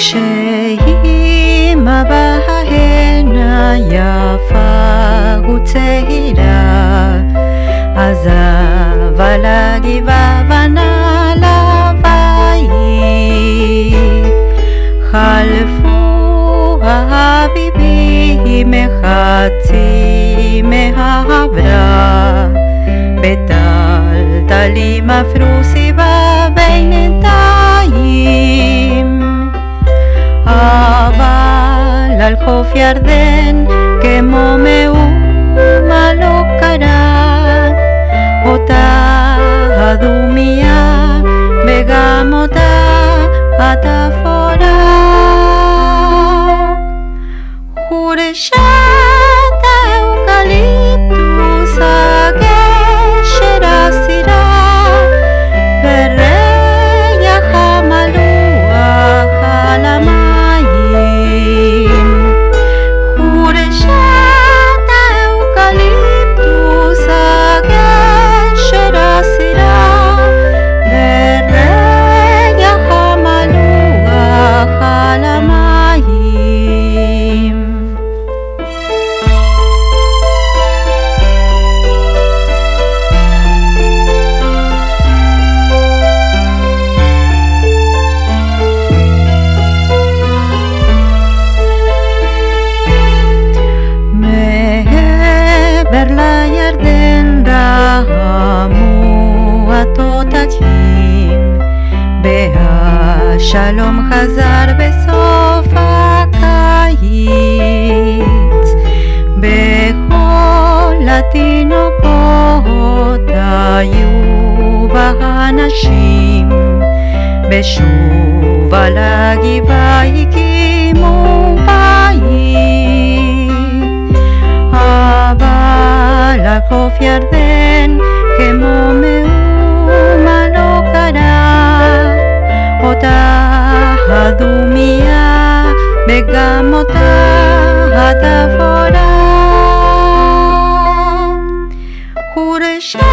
כשאימא בהן היפה וצעירה עזבה לגבעה ונעלה לבית. חלפו האביבים מחצי מהעברה, בטלטלים עברו סביבה בינתיים. אבל על חוף ירדן כמו מאומה לא קרה אותה הדומיה וגם אותה התפאורה. חורשת האוקליפטוס הגשר הסירה וריח המלוח על המים. חורשת האוקליפטוס הגשר הסירה וריח המלוח על המים. מעבר לירדן רמו התותחים, והשלום חזר בסוף הקיץ. בכל התינוקות היו באנשים, ושוב על הגבעה הקימו בית. אבל על חוף ירדן כמו מאומה לא קרה אותה הדומיה וגם אותה התפאורה. חורשת